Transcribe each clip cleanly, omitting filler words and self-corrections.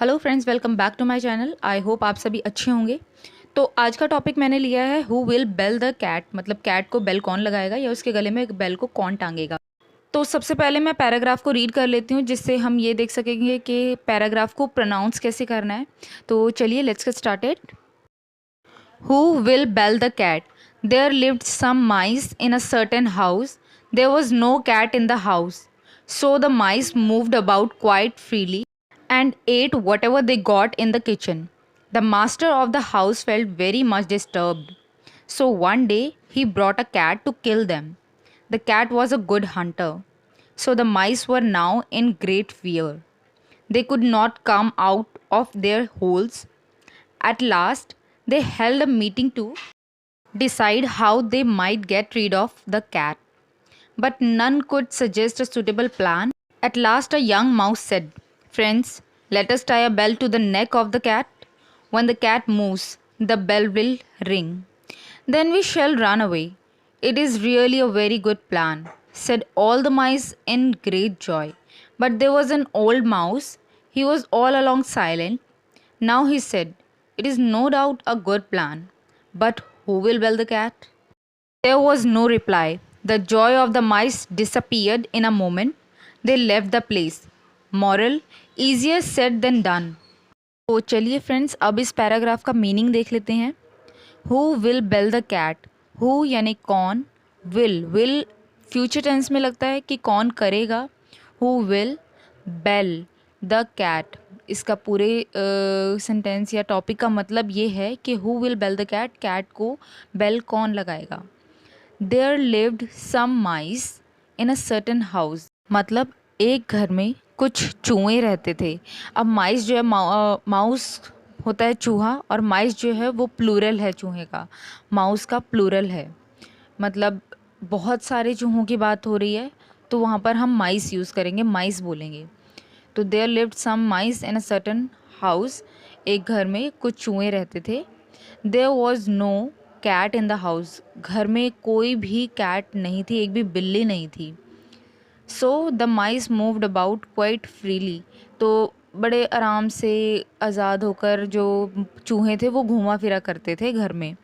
Hello friends, welcome back to my channel. I hope आप सभी अच्छे होंगे। तो आज का टॉपिक मैंने लिया है who will bell the cat, मतलब कैट को बेल कौन लगाएगा या उसके गले में एक बेल को कौन टांगेगा। तो सबसे पहले मैं पैराग्राफ को रीड कर लेती हूँ जिससे हम ये देख सकेंगे कि पैराग्राफ को प्रोनाउंस कैसे करना है। तो चलिए let's get started. Who will bell the cat? There lived some mice in a certain house. There was no cat in the house, so the mice moved about quite freely and ate whatever they got in the kitchen. The master of the house felt very much disturbed. So one day he brought a cat to kill them. The cat was a good hunter. So the mice were now in great fear. They could not come out of their holes. At last, they held a meeting to decide how they might get rid of the cat. But none could suggest a suitable plan. At last, a young mouse said, "Friends, let us tie a bell to the neck of the cat. When the cat moves, the bell will ring. Then we shall run away. It is really a very good plan," said all the mice in great joy. But there was an old mouse. He was all along silent. Now he said, "It is no doubt a good plan. But who will bell the cat?" There was no reply. The joy of the mice disappeared in a moment. They left the place. Moral: easier said than done. तो चलिए friends, अब इस paragraph का meaning देख लेते हैं। Who will bell the cat? Who यानी कौन, विल फ्यूचर टेंस में लगता है कि कौन करेगा। Who will bell the cat, इसका पूरे सेंटेंस या टॉपिक का मतलब ये है कि who will bell the cat, cat को बेल कौन लगाएगा। There lived some mice in a certain house. मतलब एक घर में कुछ चूहे रहते थे। अब माइस जो है, माउस होता है चूहा, और माइस जो है वो प्लूरल है चूहे का, माउस का प्लूरल है। मतलब बहुत सारे चूहों की बात हो रही है तो वहाँ पर हम माइस यूज़ करेंगे, माइस बोलेंगे। तो there lived some mice in a certain house, एक घर में कुछ चूहे रहते थे। There was no cat in the house, घर में कोई भी कैट नहीं थी, एक भी बिल्ली नहीं थी। So the mice moved about quite freely, तो बड़े आराम से आज़ाद होकर जो चूहे थे वो घूमा फिरा करते थे घर में।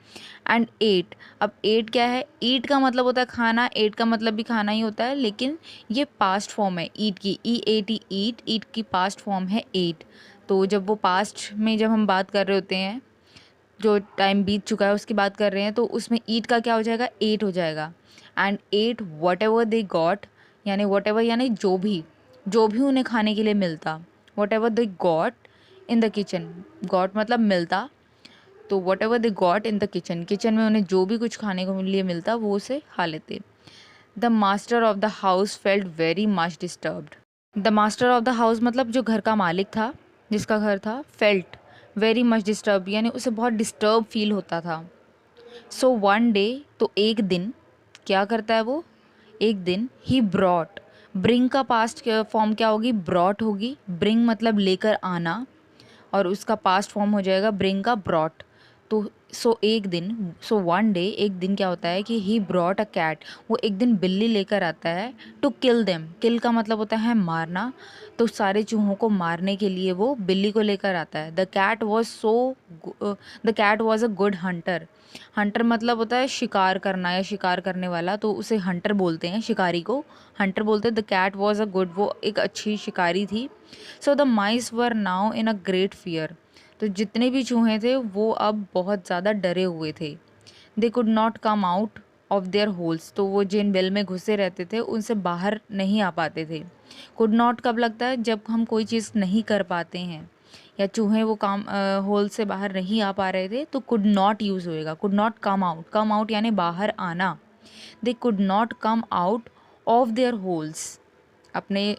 एंड एट, अब एट क्या है? ईट का मतलब होता है खाना, एट का मतलब भी खाना ही होता है, लेकिन ये पास्ट फॉर्म है ईट की, ई ए टी, ईट, ईट की पास्ट फॉर्म है एट। तो जब वो पास्ट में जब हम बात कर रहे होते हैं, जो टाइम बीत चुका है उसकी बात कर रहे हैं, तो उसमें ईट का क्या हो जाएगा? एट हो जाएगा। And ate whatever they got, यानी वट एवर यानी जो भी उन्हें खाने के लिए मिलता। Whatever they got in the kitchen, got मतलब मिलता, तो whatever they got in the kitchen, kitchen में उन्हें जो भी कुछ खाने को लिए मिलता वो उसे खा लेते। The master of the house felt very much disturbed. The master of the house मतलब जो घर का मालिक था, जिसका घर था, फेल्ट वेरी मच डिस्टर्ब यानी उसे बहुत डिस्टर्ब फील होता था। सो वन डे, तो एक दिन, क्या करता है वो? एक दिन ही ब्रॉट, ब्रिंग का पास्ट फॉर्म क्या होगी? ब्रॉट होगी। ब्रिंग मतलब लेकर आना, और उसका पास्ट फॉर्म हो जाएगा ब्रिंग का ब्रॉट। तो एक दिन, सो वन डे, एक दिन क्या होता है कि ही ब्रॉट अ कैट, वो एक दिन बिल्ली लेकर आता है। टू किल देम, किल का मतलब होता है मारना, तो सारे चूहों को मारने के लिए वो बिल्ली को लेकर आता है। The cat was a good hunter. Hunter मतलब होता है शिकार करना या शिकार करने वाला, तो उसे हंटर बोलते हैं, शिकारी को हंटर बोलते हैं। The cat was a good, वो एक अच्छी शिकारी थी। So the mice were now in a great fear, तो जितने भी चूहे थे वो अब बहुत ज़्यादा डरे हुए थे। They could not come out of their holes, तो वो जिन बेल में घुसे रहते थे उनसे बाहर नहीं आ पाते थे। कुड नॉट कब लगता है? जब हम कोई चीज़ नहीं कर पाते हैं, या चूहे वो काम होल से बाहर नहीं आ पा रहे थे, तो कुड नॉट यूज़ होएगा। Could not come out, come out यानी बाहर आना। They could not come out of their holes, अपने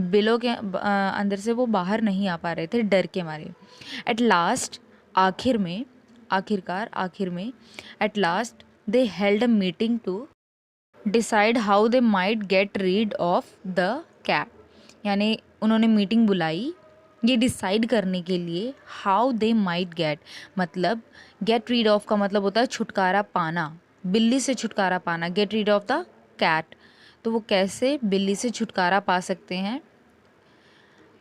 बिलों के अंदर से वो बाहर नहीं आ पा रहे थे डर के मारे। एट लास्ट, आखिर में, आखिर में, at last they held a meeting to decide how they might get rid of the cat, यानी उन्होंने मीटिंग बुलाई ये डिसाइड करने के लिए हाउ दे माइट गेट, मतलब गेट रीड ऑफ का मतलब होता है छुटकारा पाना, बिल्ली से छुटकारा पाना। Get rid of the cat, तो वो कैसे बिल्ली से छुटकारा पा सकते हैं।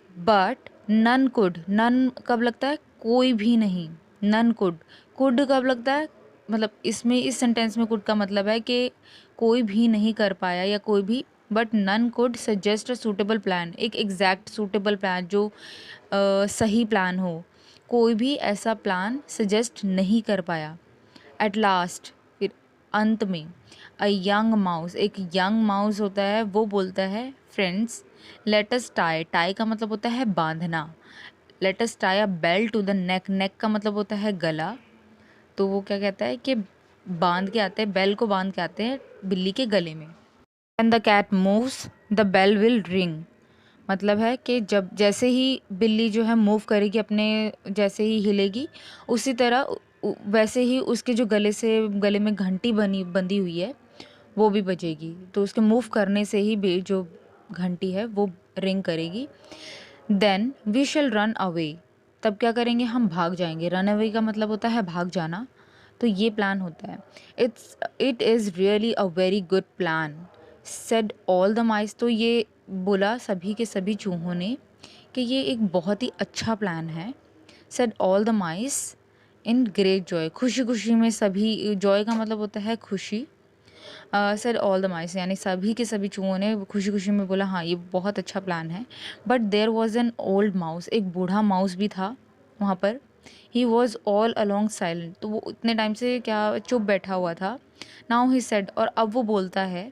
बट नन कुड, नन कब लगता है? कोई भी नहीं। नन कुड, कुड कब लगता है? मतलब इसमें इस सेंटेंस में कुड का मतलब है कि कोई भी नहीं कर पाया या कोई भी, but none could suggest a suitable plan, एक एग्जैक्ट सूटेबल प्लान जो सही प्लान हो, कोई भी ऐसा प्लान सजेस्ट नहीं कर पाया। एट लास्ट, फिर अंत में, अ यंग माउस, एक यंग माउस होता है, वो बोलता है friends let us tie, tie का मतलब होता है बांधना, let us tie a belt to the neck, neck का मतलब होता है गला। तो वो क्या कहता है कि बांध के आते हैं, बेल को बांध के आते हैं बिल्ली के गले में। And the cat moves the bell will ring, मतलब है कि जब जैसे ही बिल्ली जो है मूव करेगी, अपने जैसे ही हिलेगी, उसी तरह वैसे ही उसके जो गले में घंटी बंधी हुई है वो भी बजेगी। तो उसके मूव करने से ही जो घंटी है वो रिंग करेगी। Then we shall run away, तब क्या करेंगे? हम भाग जाएंगे। रन अवे का मतलब होता है भाग जाना। तो ये प्लान होता है। It is really a very good plan said all the माइस, तो ये बोला सभी के सभी चूहों ने कि ये एक बहुत ही अच्छा प्लान है। Said all the mice in great Joy, खुशी खुशी में सभी, जॉय का मतलब होता है खुशी। सेड ऑल द माइस यानी सभी के सभी चूहों ने खुशी खुशी में बोला हाँ ये बहुत अच्छा प्लान है। But there was an old mouse, एक बूढ़ा माउस भी था वहाँ पर। He was all along silent, तो वो इतने टाइम से क्या चुप बैठा हुआ था। नाउ ही सेड, और अब वो बोलता है,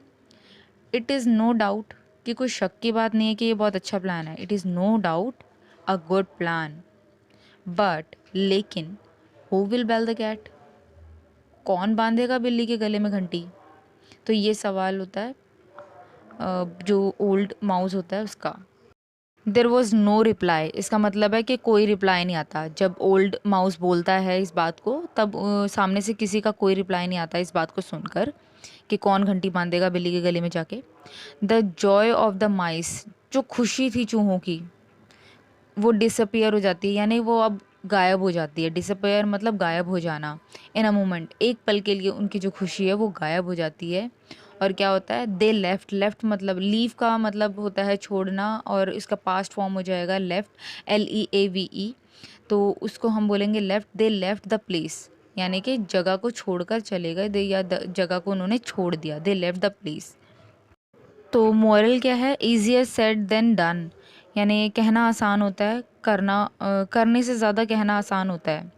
इट इज़ नो डाउट, कि कोई शक की बात नहीं है कि ये बहुत अच्छा प्लान है। It is no doubt a good plan, but लेकिन who will bell the cat, कौन बांधेगा बिल्ली के गले में घंटी? तो ये सवाल होता है जो ओल्ड माउस होता है उसका। देर वॉज नो रिप्लाई, इसका मतलब है कि कोई रिप्लाई नहीं आता। जब ओल्ड माउस बोलता है इस बात को, तब सामने से किसी का कोई रिप्लाई नहीं आता इस बात को सुनकर कि कौन घंटी बांधेगा बिल्ली के गले में जाके। द जॉय ऑफ द माइस, जो खुशी थी चूहों की, वो डिसअपियर हो जाती है, यानी वो अब गायब हो जाती है। डिसअपियर मतलब गायब हो जाना। इन अ मोमेंट, एक पल के लिए उनकी जो खुशी है वो गायब हो जाती है। और क्या होता है? दे लेफ्ट, लेफ्ट मतलब लीव का मतलब होता है छोड़ना, और इसका पास्ट फॉर्म हो जाएगा लेफ्ट, LEAVE। तो उसको हम बोलेंगे left. They left the place, यानी कि जगह को छोड़कर चले गए, दे या जगह को उन्होंने छोड़ दिया। They left the place. तो मोरल क्या है? ईजियर सेड देन डन, यानी कहना आसान होता है, करने से ज़्यादा कहना आसान होता है।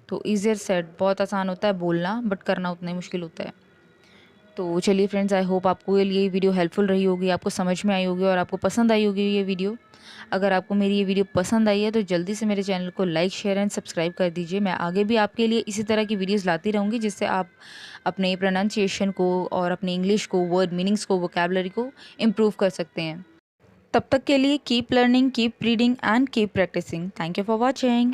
तो ईजियर सेड बहुत आसान होता है बोलना, बट करना उतना ही मुश्किल होता है। तो चलिए फ्रेंड्स, आई होप आपको ये वीडियो हेल्पफुल रही होगी, आपको समझ में आई होगी और आपको पसंद आई होगी ये वीडियो। अगर आपको मेरी ये वीडियो पसंद आई है तो जल्दी से मेरे चैनल को लाइक, शेयर एंड सब्सक्राइब कर दीजिए। मैं आगे भी आपके लिए इसी तरह की वीडियोस लाती रहूँगी, जिससे आप अपने प्रोनाउंसिएशन को और अपने इंग्लिश को, वर्ड मीनिंग्स को, वोकैबलरी को इम्प्रूव कर सकते हैं। तब तक के लिए keep learning, keep reading and keep practising. Thank you for watching.